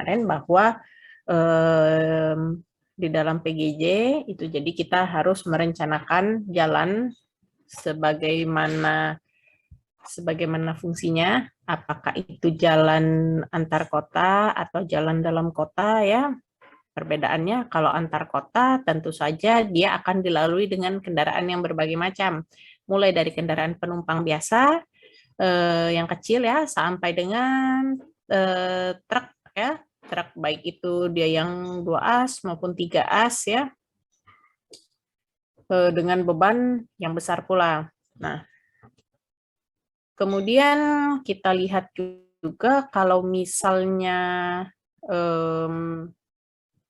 kemarin bahwa di dalam PGJ itu jadi kita harus merencanakan jalan sebagaimana fungsinya, apakah itu jalan antar kota atau jalan dalam kota ya. Perbedaannya kalau antar kota tentu saja dia akan dilalui dengan kendaraan yang berbagai macam. Mulai dari kendaraan penumpang biasa yang kecil ya sampai dengan truk ya. Truk baik itu dia yang 2 as maupun 3 as ya. Dengan beban yang besar pula. Nah, kemudian kita lihat juga kalau misalnya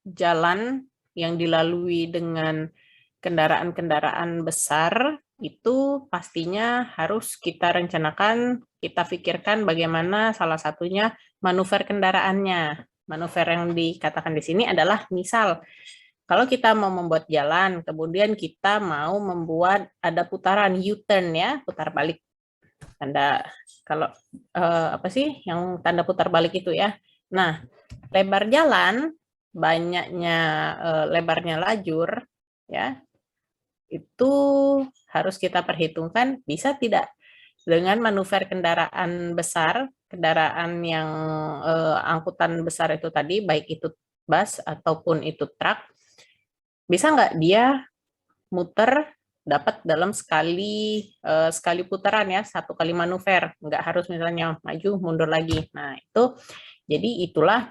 jalan yang dilalui dengan kendaraan-kendaraan besar, itu pastinya harus kita rencanakan, kita pikirkan bagaimana salah satunya manuver kendaraannya. Manuver yang dikatakan di sini adalah misal, kalau kita mau membuat jalan, kemudian kita mau membuat ada putaran U-turn ya, putar balik. Tanda kalau apa sih yang tanda putar balik itu ya. Nah, lebar jalan, banyaknya lebarnya lajur ya, itu harus kita perhitungkan bisa tidak dengan manuver kendaraan besar, kendaraan yang angkutan besar itu tadi, baik itu bus ataupun itu truk, bisa nggak dia muter dapat dalam sekali putaran ya, 1 kali manuver, nggak harus misalnya maju mundur lagi. Nah itu jadi itulah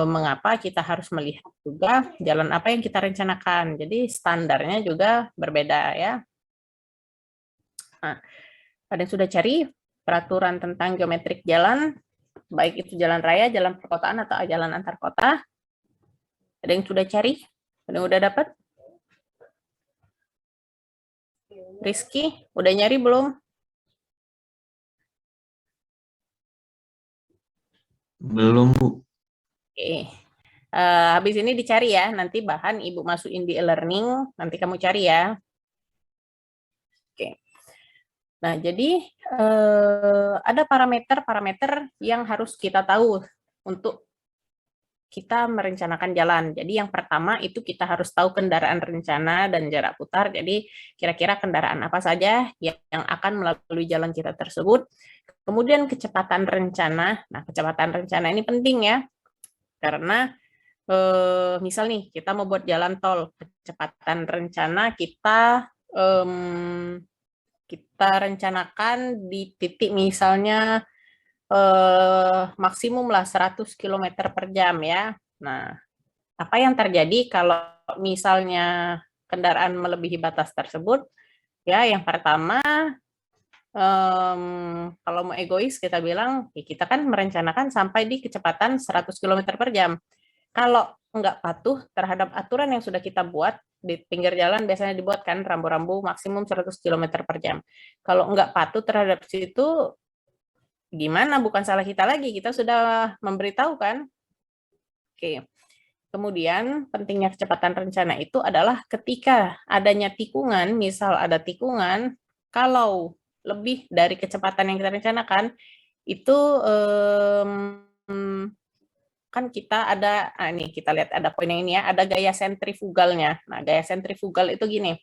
mengapa kita harus melihat juga jalan apa yang kita rencanakan. Jadi standarnya juga berbeda ya. Nah, ada yang sudah cari peraturan tentang geometrik jalan, baik itu jalan raya, jalan perkotaan atau jalan antar kota? Ada yang sudah cari? Ada yang udah dapat? Rizky, udah nyari belum? Belum, Bu. Oke. Habis ini dicari ya, nanti bahan Ibu masukin di e-learning, nanti kamu cari ya. Oke. Nah, jadi ada parameter-parameter yang harus kita tahu untuk kita merencanakan jalan. Jadi yang pertama itu kita harus tahu kendaraan rencana dan jarak putar. Jadi kira-kira kendaraan apa saja yang akan melalui jalan kita tersebut. Kemudian kecepatan rencana. Nah, kecepatan rencana ini penting ya, karena misal nih kita mau buat jalan tol, kecepatan rencana kita rencanakan di titik misalnya maksimum lah 100 km per jam ya. Nah, apa yang terjadi kalau misalnya kendaraan melebihi batas tersebut? Ya, yang pertama, kalau mau egois kita bilang, ya kita kan merencanakan sampai di kecepatan 100 km per jam. Kalau nggak patuh terhadap aturan yang sudah kita buat, di pinggir jalan biasanya dibuat kan rambu-rambu maksimum 100 km per jam. Kalau nggak patuh terhadap situ, gimana? Bukan salah kita lagi, kita sudah memberitahu kan. Oke. Kemudian pentingnya kecepatan rencana itu adalah ketika adanya tikungan, misal ada tikungan, kalau lebih dari kecepatan yang kita rencanakan, itu kan kita ada, nih kita lihat ada poin yang ini ya, ada gaya sentrifugalnya. Nah, gaya sentrifugal itu gini,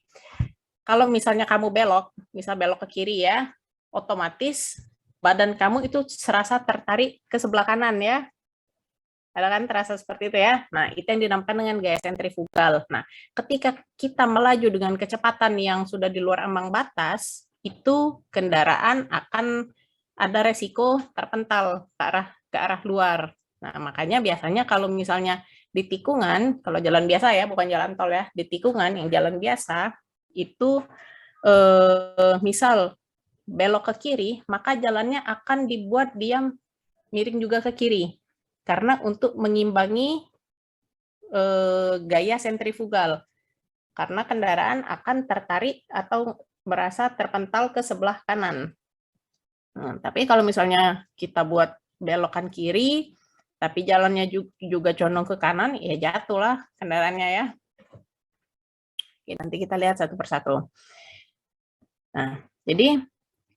kalau misalnya kamu belok, misal belok ke kiri ya, otomatis badan kamu itu serasa tertarik ke sebelah kanan ya. Ada kan terasa seperti itu ya. Nah, itu yang dinamakan dengan gaya sentrifugal. Nah, ketika kita melaju dengan kecepatan yang sudah di luar ambang batas, itu kendaraan akan ada resiko terpental ke arah luar. Nah, makanya biasanya kalau misalnya di tikungan, kalau jalan biasa ya, bukan jalan tol ya, di tikungan yang jalan biasa, itu misal belok ke kiri, maka jalannya akan dibuat dia miring juga ke kiri. Karena untuk mengimbangi gaya sentrifugal. Karena kendaraan akan tertarik atau merasa terpental ke sebelah kanan. Nah, tapi kalau misalnya kita buat belokan kiri, tapi jalannya juga condong ke kanan, ya jatuhlah kendaraannya ya. Oke, nanti kita lihat satu persatu. Nah, jadi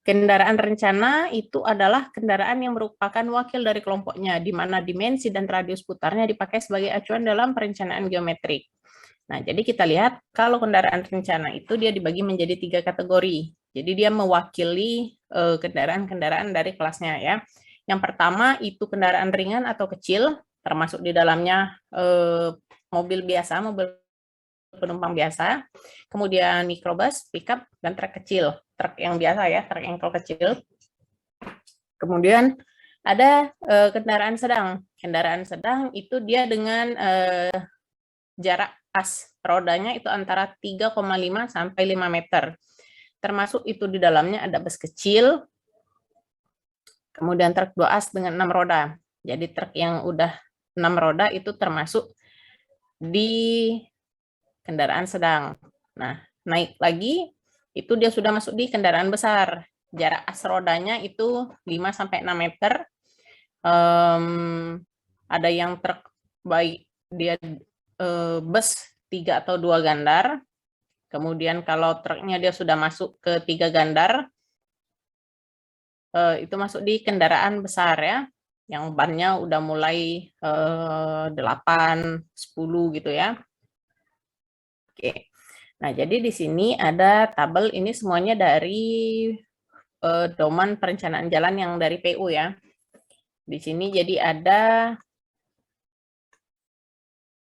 Kendaraan rencana itu adalah kendaraan yang merupakan wakil dari kelompoknya, di mana dimensi dan radius putarnya dipakai sebagai acuan dalam perencanaan geometrik. Nah, jadi kita lihat kalau kendaraan rencana itu dia dibagi menjadi 3 kategori. Jadi dia mewakili kendaraan-kendaraan dari kelasnya ya. Yang pertama itu kendaraan ringan atau kecil, termasuk di dalamnya mobil biasa, mobil penumpang biasa, kemudian mikrobus, pickup, dan truk kecil. Truk yang biasa ya, truk engkol kecil. Kemudian ada kendaraan sedang. Kendaraan sedang itu dia dengan jarak pas rodanya itu antara 3,5 sampai 5 meter. Termasuk itu di dalamnya ada bus kecil, kemudian truk 2 as dengan 6 roda. Jadi truk yang udah 6 roda itu termasuk di kendaraan sedang. Nah, naik lagi itu dia sudah masuk di kendaraan besar. Jarak as rodanya itu 5 sampai 6 meter. Ada yang truk baik dia bus 3 atau 2 gandar. Kemudian kalau truknya dia sudah masuk ke 3 gandar, itu masuk di kendaraan besar ya, yang bannya udah mulai 8, 10 gitu ya. Oke. Nah, jadi di sini ada tabel ini semuanya dari domain perencanaan jalan yang dari PU ya. Di sini jadi ada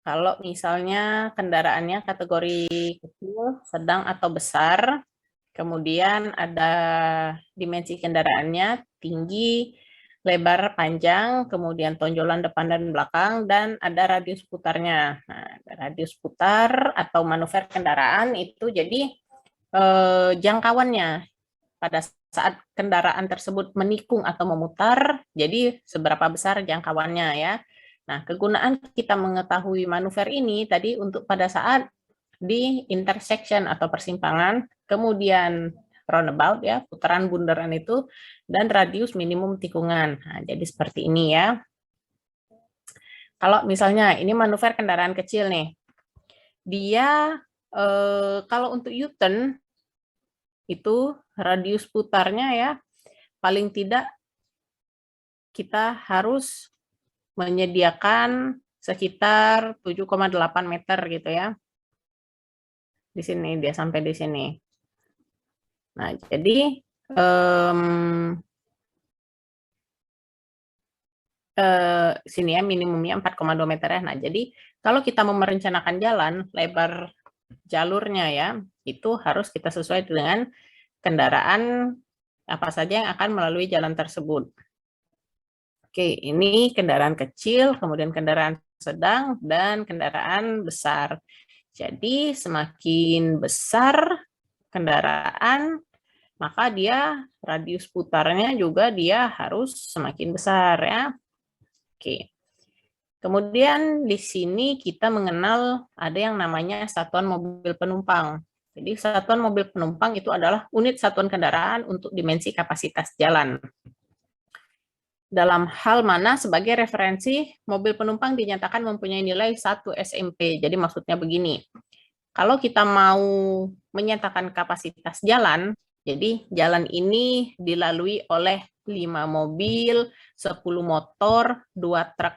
kalau misalnya kendaraannya kategori kecil, sedang atau besar, kemudian ada dimensi kendaraannya tinggi, lebar, panjang, kemudian tonjolan depan dan belakang, dan ada radius putarnya. Nah, radius putar atau manuver kendaraan itu jadi jangkauannya pada saat kendaraan tersebut menikung atau memutar, jadi seberapa besar jangkauannya ya. Nah, kegunaan kita mengetahui manuver ini tadi untuk pada saat di intersection atau persimpangan, kemudian roundabout ya, putaran bundaran itu, dan radius minimum tikungan. Nah, jadi seperti ini ya. Kalau misalnya ini manuver kendaraan kecil nih, dia kalau untuk U-turn itu radius putarnya ya, paling tidak kita harus menyediakan sekitar 7,8 meter gitu ya. Di sini dia sampai di sini. Nah, jadi sini ya minimumnya 4,2 meter ya. Nah, jadi kalau kita mau merencanakan jalan, lebar jalurnya ya, itu harus kita sesuai dengan kendaraan apa saja yang akan melalui jalan tersebut. Oke, ini kendaraan kecil, kemudian kendaraan sedang, dan kendaraan besar. Jadi semakin besar kendaraan, maka dia radius putarnya juga dia harus semakin besar ya. Oke. Kemudian di sini kita mengenal ada yang namanya satuan mobil penumpang. Jadi satuan mobil penumpang itu adalah unit satuan kendaraan untuk dimensi kapasitas jalan. Dalam hal mana sebagai referensi mobil penumpang dinyatakan mempunyai nilai 1 SMP. Jadi maksudnya begini, kalau kita mau menyatakan kapasitas jalan, jadi jalan ini dilalui oleh 5 mobil, 10 motor, 2 truk.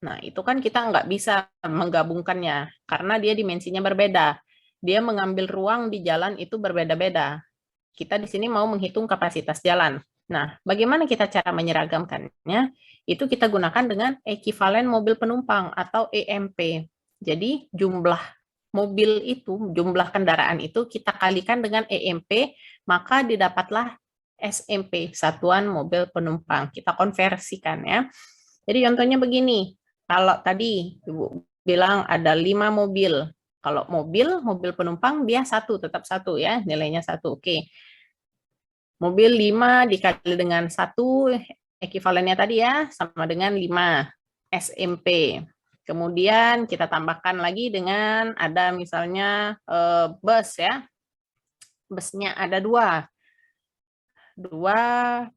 Nah, itu kan kita nggak bisa menggabungkannya, karena dia dimensinya berbeda. Dia mengambil ruang di jalan itu berbeda-beda. Kita di sini mau menghitung kapasitas jalan. Nah, bagaimana kita cara menyeragamkannya? Itu kita gunakan dengan ekivalen mobil penumpang atau EMP. Jadi, jumlah mobil itu, jumlah kendaraan itu kita kalikan dengan EMP, maka didapatlah SMP, satuan mobil penumpang. Kita konversikan ya. Jadi contohnya begini, kalau tadi Ibu bilang ada 5 mobil, kalau mobil penumpang dia tetap satu ya, nilainya 1. Oke. Mobil 5 dikali dengan 1, ekivalennya tadi ya, sama dengan 5 SMP. Kemudian kita tambahkan lagi dengan ada misalnya bus ya. Busnya ada 2. 2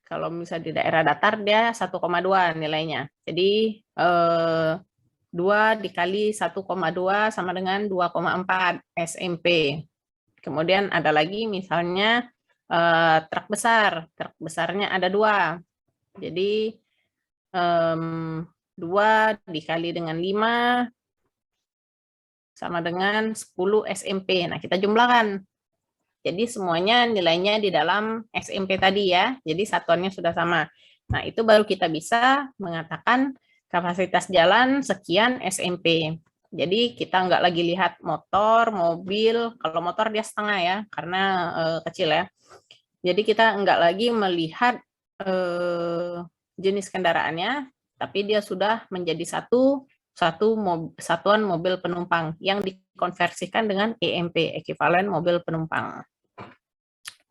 kalau misalnya di daerah datar dia 1,2 nilainya. Jadi 2 dikali 1,2 sama dengan 2,4 SMP. Kemudian ada lagi misalnya truk besar. Truk besarnya ada 2. Jadi 2 dikali dengan 5 sama dengan 10 SMP. Nah, kita jumlahkan. Jadi semuanya nilainya di dalam SMP tadi ya. Jadi satuannya sudah sama. Nah, itu baru kita bisa mengatakan kapasitas jalan sekian SMP. Jadi kita nggak lagi lihat motor, mobil. Kalau motor dia setengah ya, karena kecil ya. Jadi kita nggak lagi melihat jenis kendaraannya, tapi dia sudah menjadi satuan mobil penumpang yang dikonversikan dengan EMP, ekuivalen mobil penumpang.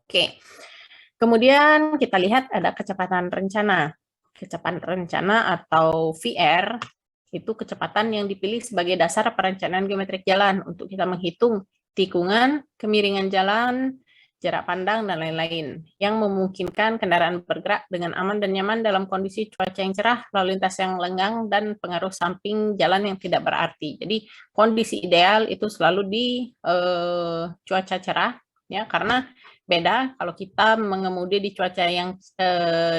Oke, kemudian kita lihat ada kecepatan rencana. Kecepatan rencana atau VR itu kecepatan yang dipilih sebagai dasar perencanaan geometrik jalan untuk kita menghitung tikungan, kemiringan jalan, jarak pandang, dan lain-lain yang memungkinkan kendaraan bergerak dengan aman dan nyaman dalam kondisi cuaca yang cerah, lalu lintas yang lenggang, dan pengaruh samping jalan yang tidak berarti. Jadi kondisi ideal itu selalu di cuaca cerah, ya, karena beda kalau kita mengemudi di cuaca yang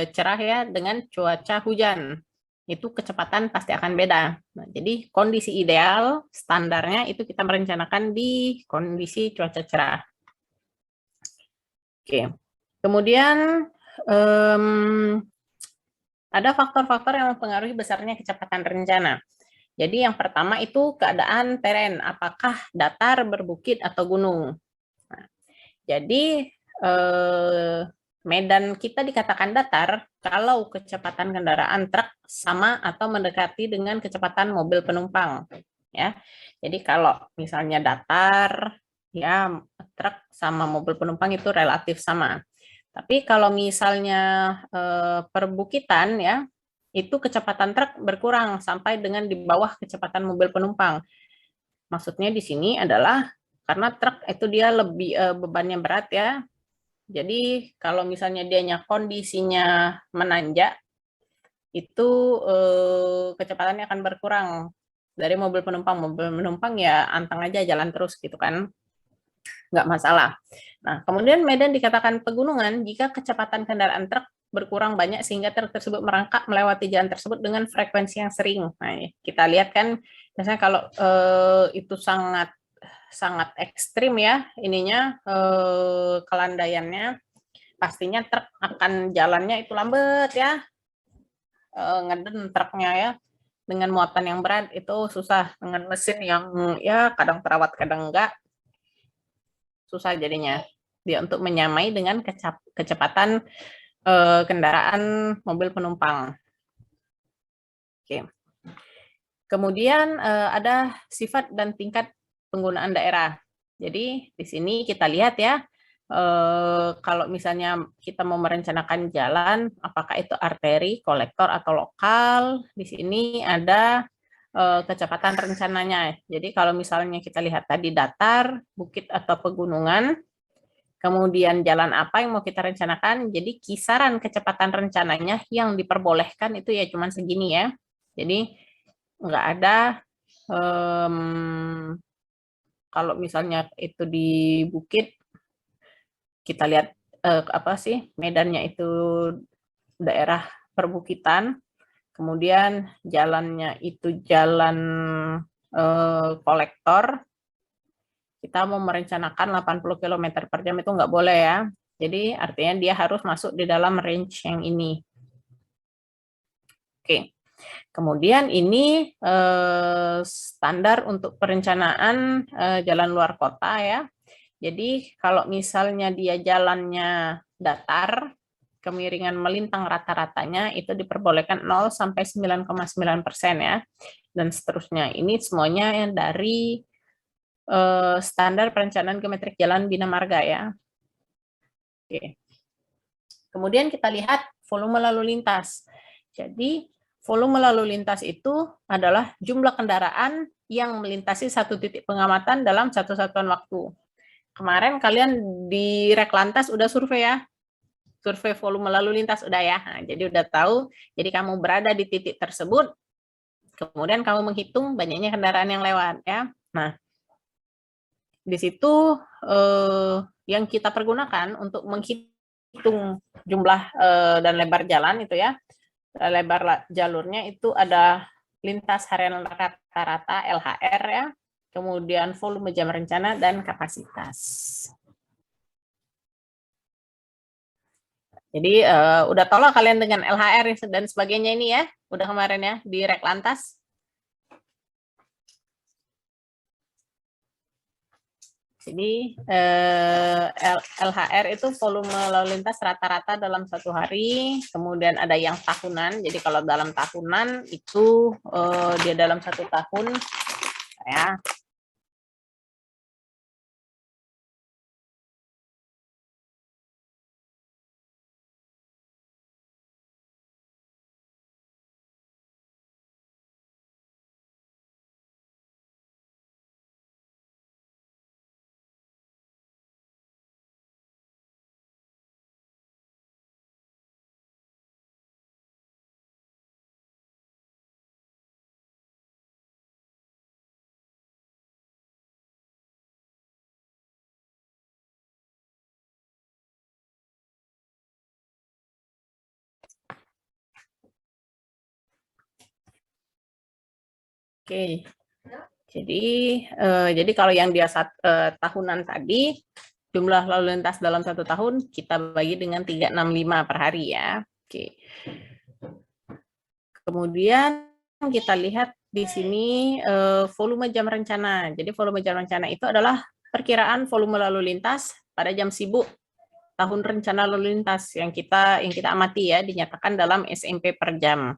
cerah ya dengan cuaca hujan. Itu kecepatan pasti akan beda. Nah, jadi kondisi ideal standarnya itu kita merencanakan di kondisi cuaca cerah. Oke. Kemudian ada faktor-faktor yang mempengaruhi besarnya kecepatan rencana. Jadi yang pertama itu keadaan teren, apakah datar, berbukit, atau gunung. Nah, jadi medan kita dikatakan datar kalau kecepatan kendaraan truk sama atau mendekati dengan kecepatan mobil penumpang. Ya, jadi kalau misalnya datar, ya truk sama mobil penumpang itu relatif sama. Tapi kalau misalnya perbukitan, ya itu kecepatan truk berkurang sampai dengan di bawah kecepatan mobil penumpang. Maksudnya di sini adalah karena truk itu dia lebih bebannya berat ya. Jadi kalau misalnya dianya kondisinya menanjak, itu kecepatannya akan berkurang dari mobil penumpang. Mobil penumpang ya anteng aja jalan terus gitu kan, nggak masalah. Nah, kemudian medan dikatakan pegunungan jika kecepatan kendaraan truk berkurang banyak sehingga truk tersebut merangkak melewati jalan tersebut dengan frekuensi yang sering. Nah, kita lihat kan biasanya kalau itu sangat ekstrim ya ininya kelandaiannya, pastinya truk akan jalannya itu lambat ya, ngeden truknya ya, dengan muatan yang berat itu susah, dengan mesin yang ya kadang terawat kadang enggak, susah jadinya dia untuk menyamai dengan kecepatan kendaraan mobil penumpang. Oke. Kemudian ada sifat dan tingkat penggunaan daerah. Jadi di sini kita lihat ya, kalau misalnya kita mau merencanakan jalan, apakah itu arteri, kolektor, atau lokal, di sini ada kecepatan rencananya. Jadi kalau misalnya kita lihat tadi datar, bukit, atau pegunungan, kemudian jalan apa yang mau kita rencanakan, jadi kisaran kecepatan rencananya yang diperbolehkan itu ya cuman segini ya. Jadi nggak ada kalau misalnya itu di bukit, kita lihat apa sih medannya itu daerah perbukitan, kemudian jalannya itu jalan kolektor, kita mau merencanakan 80 km per jam itu nggak boleh ya. Jadi artinya dia harus masuk di dalam range yang ini. Oke. Kemudian ini standar untuk perencanaan jalan luar kota ya. Jadi kalau misalnya dia jalannya datar, kemiringan melintang rata-ratanya itu diperbolehkan 0 sampai 9,9% ya. Dan seterusnya. Ini semuanya yang dari standar perencanaan geometrik jalan Bina Marga ya. Oke. Kemudian kita lihat volume lalu lintas. Jadi volume lalu lintas itu adalah jumlah kendaraan yang melintasi satu titik pengamatan dalam satu satuan waktu. Kemarin kalian di Reklantas udah survei ya, survei volume lalu lintas udah ya. Nah, jadi udah tahu, jadi kamu berada di titik tersebut, kemudian kamu menghitung banyaknya kendaraan yang lewat ya. Nah, di situ yang kita pergunakan untuk menghitung hitung jumlah dan lebar jalan itu ya. Lebar jalurnya itu ada lintas harian rata-rata LHR ya, kemudian volume jam rencana dan kapasitas. Jadi udah tahu lah kalian dengan LHR dan sebagainya ini ya, udah kemarin ya di Reklantas. Jadi LHR itu volume lalu lintas rata-rata dalam satu hari, kemudian ada yang tahunan. Jadi kalau dalam tahunan itu dia dalam satu tahun ya. Oke. Jadi kalau yang dia tahunan tadi, jumlah lalu lintas dalam satu tahun kita bagi dengan 365 per hari ya. Oke. Kemudian kita lihat di sini volume jam rencana. Jadi volume jam rencana itu adalah perkiraan volume lalu lintas pada jam sibuk tahun rencana lalu lintas yang kita amati ya, dinyatakan dalam SMP per jam.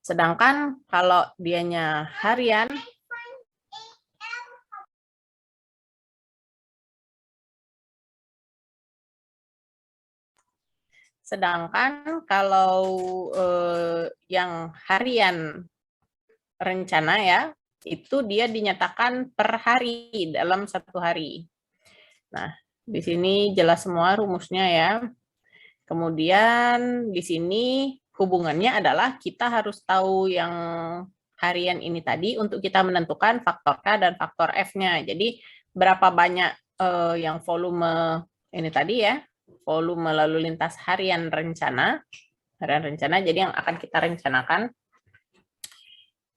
Sedangkan kalau dianya harian, sedangkan kalau yang harian rencana ya, itu dia dinyatakan per hari dalam satu hari. Nah, di sini jelas semua rumusnya ya. Kemudian di sini hubungannya adalah kita harus tahu yang harian ini tadi untuk kita menentukan faktor K dan faktor F-nya. Jadi berapa banyak yang volume ini tadi ya, volume lalu lintas harian rencana, jadi yang akan kita rencanakan.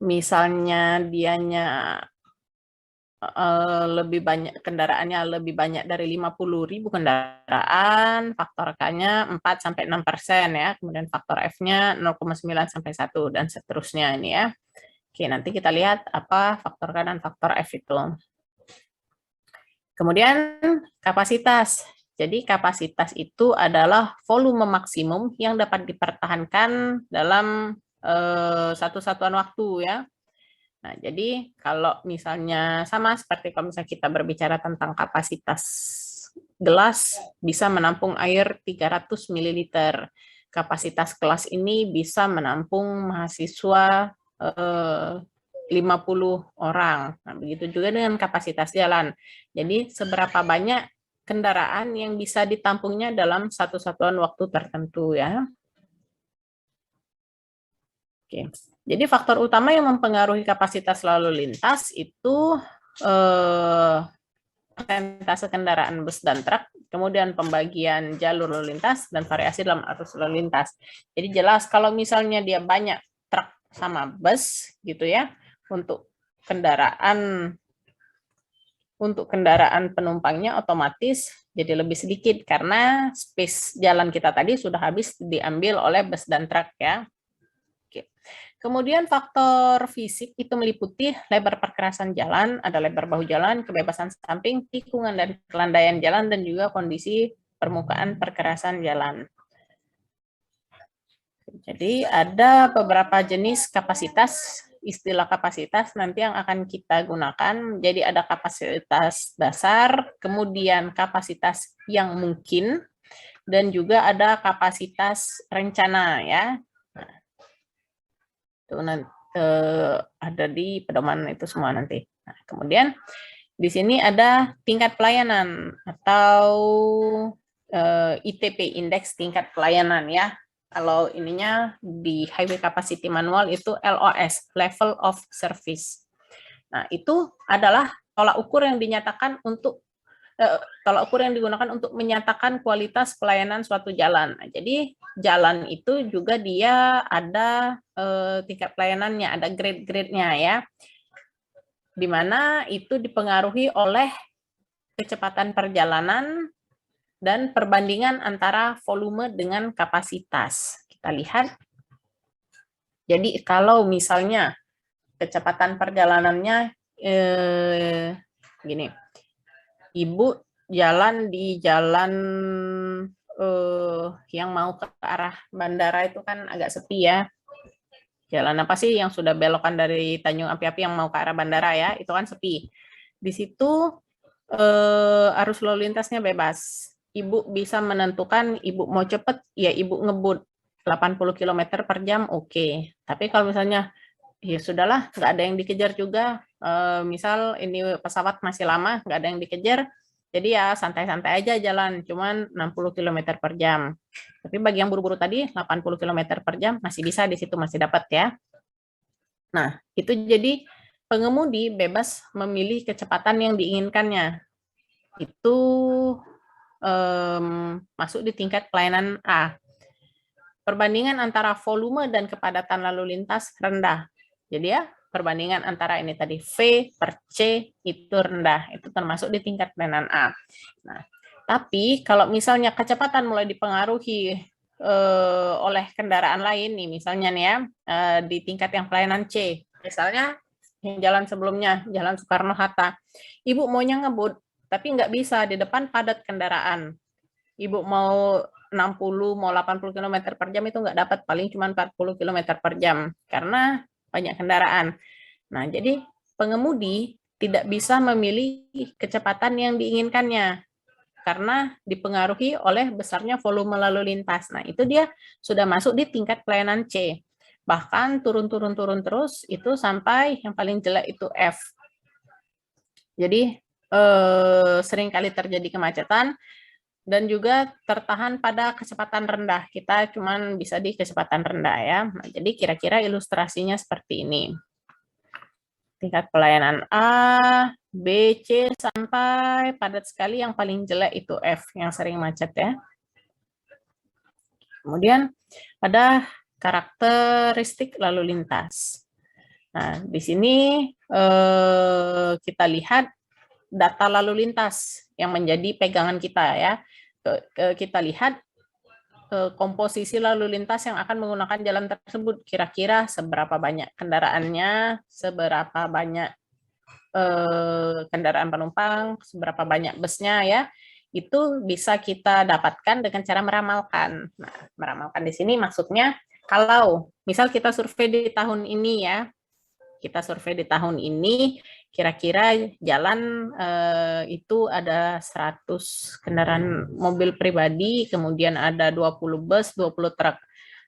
Misalnya dianya lebih banyak kendaraannya lebih banyak dari 50.000 kendaraan, faktor K-nya 4-6% ya, kemudian faktor F-nya 0,9-1 dan seterusnya ini ya. Oke, nanti kita lihat apa faktor K dan faktor F itu. Kemudian kapasitas. Jadi kapasitas itu adalah volume maksimum yang dapat dipertahankan dalam satu satuan waktu ya. Nah, jadi kalau misalnya sama seperti kalau misalnya kita berbicara tentang kapasitas gelas bisa menampung air 300 ml. Kapasitas kelas ini bisa menampung mahasiswa 50 orang. Nah, begitu juga dengan kapasitas jalan. Jadi seberapa banyak kendaraan yang bisa ditampungnya dalam satu satuan waktu tertentu ya. Oke. Jadi faktor utama yang mempengaruhi kapasitas lalu lintas itu persentase kendaraan bus dan truk, kemudian pembagian jalur lalu lintas, dan variasi dalam arus lalu lintas. Jadi jelas kalau misalnya dia banyak truk sama bus gitu ya, untuk kendaraan penumpangnya otomatis jadi lebih sedikit karena space jalan kita tadi sudah habis diambil oleh bus dan truk ya. Kemudian faktor fisik itu meliputi lebar perkerasan jalan, ada lebar bahu jalan, kebebasan samping, tikungan dan kelandaian jalan, dan juga kondisi permukaan perkerasan jalan. Jadi ada beberapa jenis kapasitas, istilah kapasitas nanti yang akan kita gunakan. Jadi ada kapasitas dasar, kemudian kapasitas yang mungkin, dan juga ada kapasitas rencana ya. Itu nanti ada di pedoman itu semua nanti. Nah, kemudian di sini ada tingkat pelayanan atau ITP, indeks tingkat pelayanan ya. Kalau ininya di Highway Capacity Manual itu LOS, Level of Service. Nah, itu adalah tolak ukur yang dinyatakan untuk tolak ukur yang digunakan untuk menyatakan kualitas pelayanan suatu jalan. Nah, jadi jalan itu juga dia ada tingkat pelayanannya, ada grade-grade-nya ya, di mana itu dipengaruhi oleh kecepatan perjalanan dan perbandingan antara volume dengan kapasitas. Kita lihat. Jadi kalau misalnya kecepatan perjalanannya gini, Ibu jalan di jalan yang mau ke arah bandara itu kan agak sepi ya. Jalan apa sih yang sudah belokan dari Tanjung Api-Api yang mau ke arah bandara ya, itu kan sepi. Di situ arus lalu lintasnya bebas. Ibu bisa menentukan Ibu mau cepet, ya Ibu ngebut 80 km per jam, oke. Tapi kalau misalnya ya sudahlah, nggak ada yang dikejar juga. Misal ini pesawat masih lama, nggak ada yang dikejar, jadi ya santai-santai aja jalan, cuman 60 km per jam. Tapi bagi yang buru-buru tadi, 80 km per jam masih bisa, di situ masih dapat ya. Nah, itu jadi pengemudi bebas memilih kecepatan yang diinginkannya. Itu masuk di tingkat pelayanan A. Perbandingan antara volume dan kepadatan lalu lintas rendah. Jadi ya, perbandingan antara ini tadi V per C itu rendah. Itu termasuk di tingkat pelayanan A. Nah, tapi kalau misalnya kecepatan mulai dipengaruhi oleh kendaraan lain nih, misalnya nih ya, di tingkat yang pelayanan C, misalnya yang jalan sebelumnya, Jalan Soekarno-Hatta, Ibu maunya ngebut, tapi nggak bisa, di depan padat kendaraan. Ibu mau 60, mau 80 km per jam itu nggak dapat, paling cuma 40 km per jam, karena banyak kendaraan. Nah, jadi pengemudi tidak bisa memilih kecepatan yang diinginkannya, karena dipengaruhi oleh besarnya volume lalu lintas. Nah, itu dia sudah masuk di tingkat pelayanan C. Bahkan turun-turun terus, itu sampai yang paling jelek itu F. Jadi, seringkali terjadi kemacetan, dan juga tertahan pada kecepatan rendah. Kita cuman bisa di kecepatan rendah ya. Nah, jadi kira-kira ilustrasinya seperti ini. Tingkat pelayanan A, B, C, sampai padat sekali, yang paling jelek itu F, yang sering macet ya. Kemudian ada karakteristik lalu lintas. Nah, di sini kita lihat data lalu lintas yang menjadi pegangan kita ya. Kita lihat komposisi lalu lintas yang akan menggunakan jalan tersebut, kira-kira seberapa banyak kendaraannya, seberapa banyak kendaraan penumpang, seberapa banyak busnya ya, itu bisa kita dapatkan dengan cara meramalkan. Nah, meramalkan di sini maksudnya kalau misal kita survei di tahun ini ya, kita survei di tahun ini, kira-kira jalan itu ada 100 kendaraan mobil pribadi, kemudian ada 20 bus, 20 truk.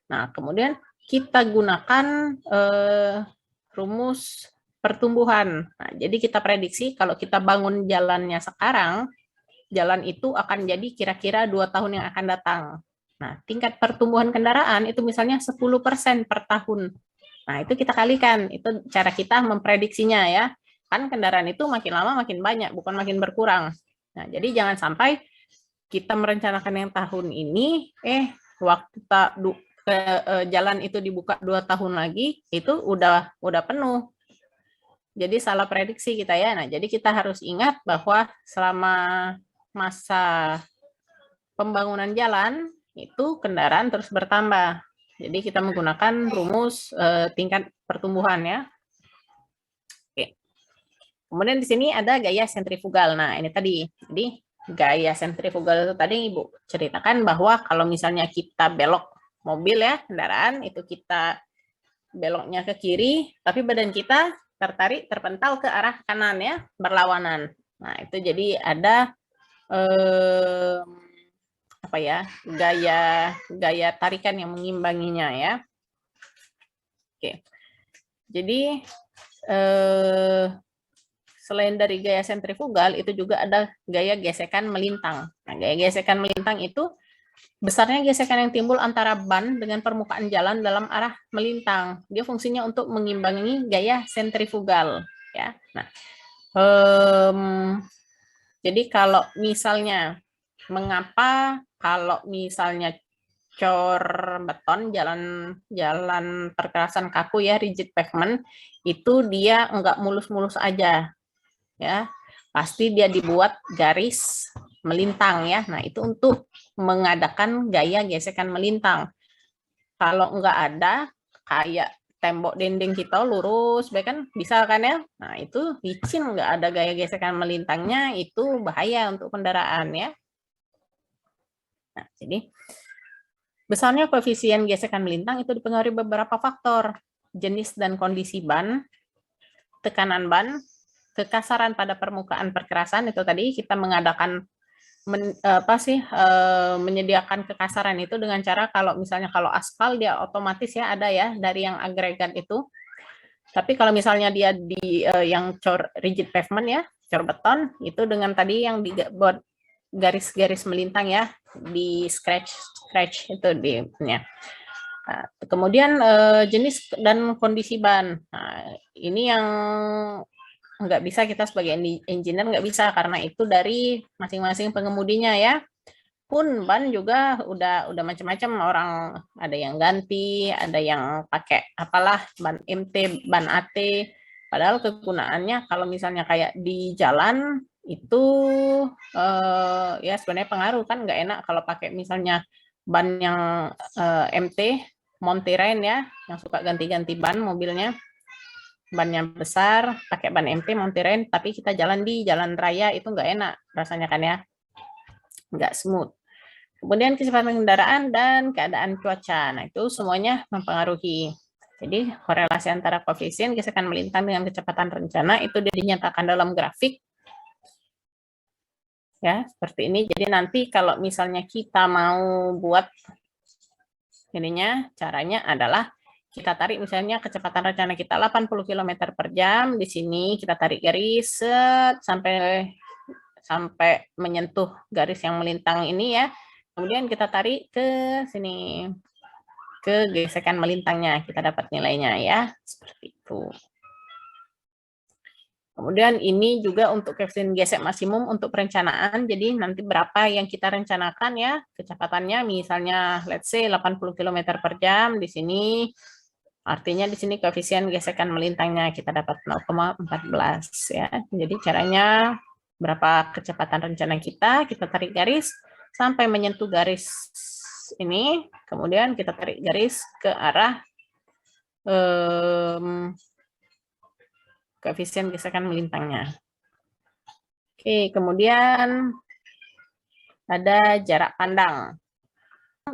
Nah, kemudian kita gunakan rumus pertumbuhan. Nah, jadi kita prediksi kalau kita bangun jalannya sekarang, jalan itu akan jadi kira-kira 2 tahun yang akan datang. Nah, tingkat pertumbuhan kendaraan itu misalnya 10% per tahun. Nah, itu kita kalikan, itu cara kita memprediksinya ya. Kan kendaraan itu makin lama makin banyak, bukan makin berkurang. Nah, jadi jangan sampai kita merencanakan yang tahun ini, waktu jalan itu dibuka 2 tahun lagi, itu udah penuh. Jadi salah prediksi kita ya. Nah, jadi kita harus ingat bahwa selama masa pembangunan jalan, itu kendaraan terus bertambah. Jadi kita menggunakan rumus tingkat pertumbuhan ya. Oke. Kemudian di sini ada gaya sentrifugal. Nah, ini tadi. Jadi gaya sentrifugal itu tadi Ibu ceritakan bahwa kalau misalnya kita belok mobil ya, kendaraan, itu kita beloknya ke kiri, tapi badan kita terpental ke arah kanan ya, berlawanan. Nah, itu jadi ada apa ya, gaya tarikan yang mengimbanginya ya. Oke. Jadi selain dari gaya sentrifugal, itu juga ada gaya gesekan melintang. Nah, gaya gesekan melintang itu besarnya gesekan yang timbul antara ban dengan permukaan jalan dalam arah melintang. Dia fungsinya untuk mengimbangi gaya sentrifugal ya. Nah, Jadi kalau misalnya, mengapa kalau misalnya cor beton, jalan perkerasan kaku ya, rigid pavement, itu dia enggak mulus-mulus aja, ya. Pasti dia dibuat garis melintang ya. Nah, itu untuk mengadakan gaya gesekan melintang. Kalau enggak ada, kayak tembok dinding kita lurus, baik kan bisa kan ya? Nah, itu licin, enggak ada gaya gesekan melintangnya, itu bahaya untuk kendaraan ya. Nah, jadi besarnya koefisien gesekan melintang itu dipengaruhi beberapa faktor, jenis dan kondisi ban, tekanan ban, kekasaran pada permukaan perkerasan, itu tadi kita mengadakan menyediakan kekasaran itu dengan cara kalau misalnya kalau aspal dia otomatis ya ada ya dari yang agregat itu. Tapi kalau misalnya dia di yang cor rigid pavement ya, cor beton itu dengan tadi yang dibuat garis-garis melintang ya, di scratch itu di ya. Nah, kemudian jenis dan kondisi ban. Nah, ini yang nggak bisa kita sebagai engineer nggak bisa karena itu dari masing-masing pengemudinya ya. Pun ban juga udah macam-macam, orang ada yang ganti, ada yang pakai apalah ban MT, ban AT. Padahal kegunaannya kalau misalnya kayak di jalan itu ya sebenarnya pengaruh kan, nggak enak kalau pakai misalnya ban yang MT, Montirain ya, yang suka ganti-ganti ban mobilnya, bannya besar, pakai ban MT, Montirain, tapi kita jalan di jalan raya itu nggak enak rasanya kan ya, nggak smooth. Kemudian kecepatan kendaraan dan keadaan cuaca. Nah, itu semuanya mempengaruhi. Jadi, korelasi antara koefisien gesekan melintang dengan kecepatan rencana itu dinyatakan dalam grafik. Ya, seperti ini. Jadi, nanti kalau misalnya kita mau buat ininya, caranya adalah kita tarik misalnya kecepatan rencana kita 80 km per jam. Di sini kita tarik garis sampai menyentuh garis yang melintang ini ya. Kemudian kita tarik ke sini, ke gesekan melintangnya, kita dapat nilainya ya, seperti itu. Kemudian ini juga untuk koefisien gesek maksimum untuk perencanaan, jadi nanti berapa yang kita rencanakan ya, kecepatannya misalnya let's say 80 km per jam di sini, artinya di sini koefisien gesekan melintangnya kita dapat 0,14 ya. Jadi caranya berapa kecepatan rencana kita tarik garis, sampai menyentuh garis ini, kemudian kita tarik garis ke arah koefisien gesekan melintangnya. Oke, kemudian ada jarak pandang.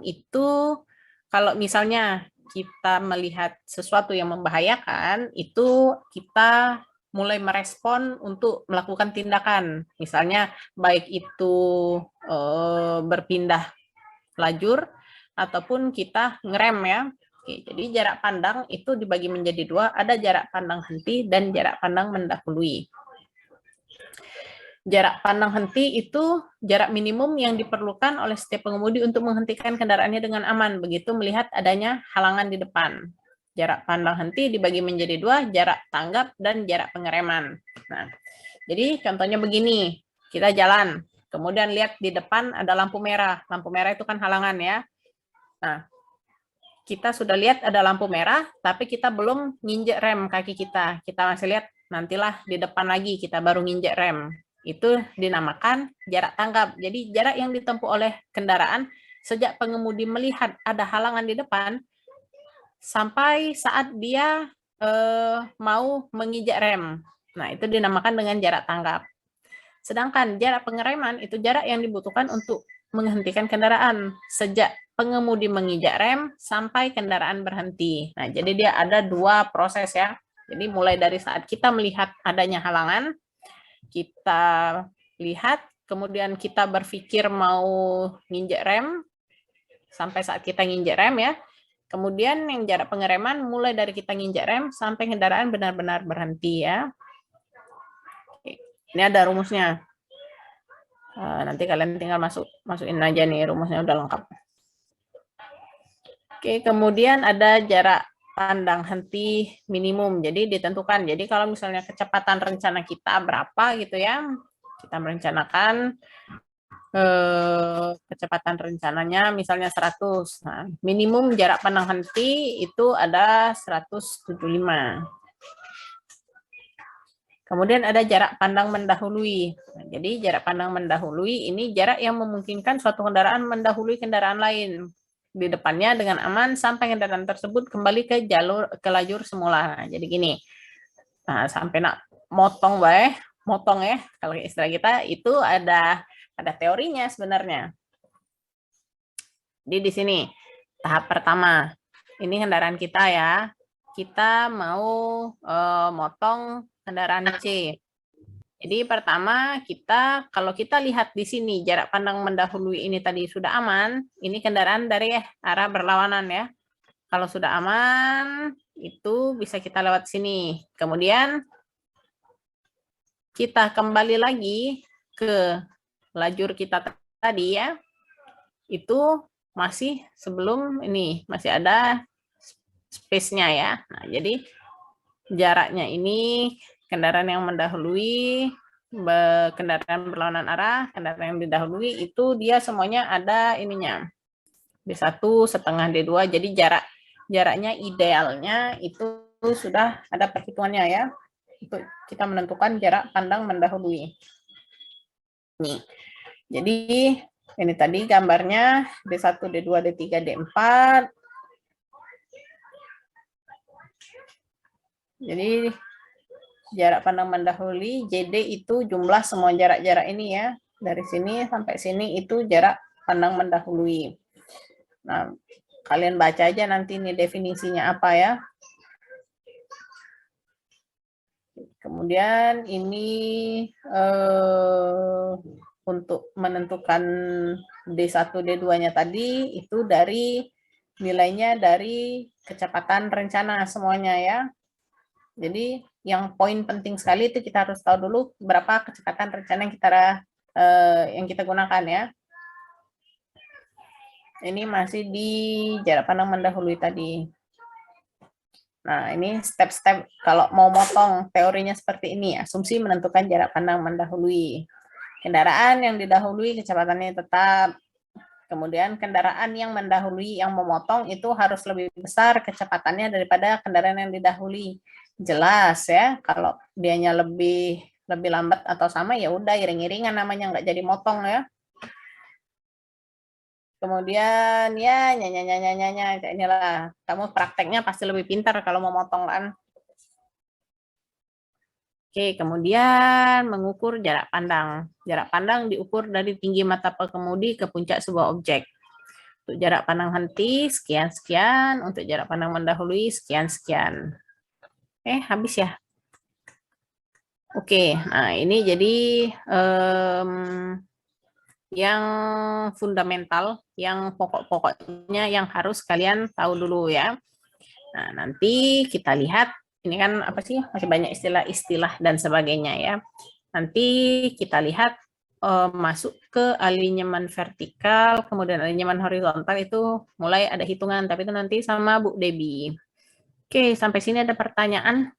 Itu kalau misalnya kita melihat sesuatu yang membahayakan, itu kita mulai merespon untuk melakukan tindakan. Misalnya baik itu berpindah lajur ataupun kita ngerem ya. Oke, jadi jarak pandang itu dibagi menjadi dua, ada jarak pandang henti dan jarak pandang mendahului. Jarak pandang henti itu jarak minimum yang diperlukan oleh setiap pengemudi untuk menghentikan kendaraannya dengan aman, begitu melihat adanya halangan di depan. Jarak pandang henti dibagi menjadi dua, jarak tanggap dan jarak pengereman. Nah, jadi contohnya begini, kita jalan, kemudian lihat di depan ada lampu merah. Lampu merah itu kan halangan ya. Nah, kita sudah lihat ada lampu merah, tapi kita belum nginjek rem kaki kita. Kita masih lihat, nantilah di depan lagi kita baru nginjek rem. Itu dinamakan jarak tanggap. Jadi jarak yang ditempuh oleh kendaraan sejak pengemudi melihat ada halangan di depan, sampai saat dia mau menginjak rem. Nah, itu dinamakan dengan jarak tanggap. Sedangkan jarak pengereman itu jarak yang dibutuhkan untuk menghentikan kendaraan sejak pengemudi menginjak rem sampai kendaraan berhenti. Nah, jadi dia ada dua proses ya. Jadi mulai dari saat kita melihat adanya halangan, kita lihat, kemudian kita berpikir mau nginjak rem, sampai saat kita nginjak rem ya. Kemudian yang jarak pengereman mulai dari kita nginjak rem sampai kendaraan benar-benar berhenti ya. Ini ada rumusnya. Nanti kalian tinggal masukin aja nih, rumusnya udah lengkap. Oke, kemudian ada jarak pandang henti minimum. Jadi ditentukan. Jadi kalau misalnya kecepatan rencana kita berapa gitu ya, Kita merencanakan kecepatan rencananya misalnya 100. Nah, minimum jarak pandang henti itu ada 175. Kemudian ada jarak pandang mendahului. Nah, jadi jarak pandang mendahului ini jarak yang memungkinkan suatu kendaraan mendahului kendaraan lain di depannya dengan aman sampai kendaraan tersebut kembali ke lajur semula. Nah, jadi gini. Nah, sampai nak motong ya kalau istilah kita itu ada teorinya sebenarnya. Jadi di sini tahap pertama. Ini kendaraan kita ya. Kita mau motong kendaraan C. Jadi pertama kalau kita lihat di sini jarak pandang mendahului ini tadi sudah aman, ini kendaraan dari arah berlawanan ya. Kalau sudah aman, itu bisa kita lewat sini. Kemudian kita kembali lagi ke lajur kita tadi ya. Itu masih sebelum ini, masih ada space-nya ya. Nah, jadi jaraknya ini kendaraan yang mendahului, kendaraan berlawanan arah, kendaraan yang didahului itu dia semuanya ada ininya. D1 setengah D2, jadi jaraknya idealnya itu sudah ada perhitungannya ya. Untuk kita menentukan jarak pandang mendahului. Nih. Jadi ini tadi gambarnya D1, D2, D3, D4. Jadi jarak pandang mendahului JD itu jumlah semua jarak-jarak ini ya. Dari sini sampai sini itu jarak pandang mendahului. Nah, kalian baca aja nanti ini definisinya apa ya. Kemudian ini untuk menentukan D1, D2-nya tadi itu nilainya dari kecepatan rencana semuanya ya. Jadi yang poin penting sekali itu kita harus tahu dulu berapa kecepatan rencana yang kita gunakan ya. Ini masih di jarak pandang mendahului tadi. Nah, ini step-step kalau mau motong teorinya seperti ini. Asumsi menentukan jarak pandang mendahului. Kendaraan yang didahului kecepatannya tetap. Kemudian kendaraan yang mendahului yang memotong itu harus lebih besar kecepatannya daripada kendaraan yang didahului. Jelas ya, kalau dianya lebih lambat atau sama ya udah iring-iringan namanya, nggak jadi motong ya. Kemudian ya nyanya inilah kamu prakteknya pasti lebih pintar kalau mau motong kan. Oke, kemudian mengukur jarak pandang. Jarak pandang diukur dari tinggi mata pengemudi ke puncak sebuah objek. Untuk jarak pandang henti sekian-sekian, untuk jarak pandang mendahului sekian-sekian. Habis ya. Oke, nah ini jadi yang fundamental, yang pokok-pokoknya yang harus kalian tahu dulu ya. Nah, nanti kita lihat, ini kan apa sih, masih banyak istilah-istilah dan sebagainya ya. Nanti kita lihat masuk ke alinyeman vertikal, kemudian alinyeman horizontal itu mulai ada hitungan, tapi itu nanti sama Bu Debbie. Oke, sampai sini ada pertanyaan?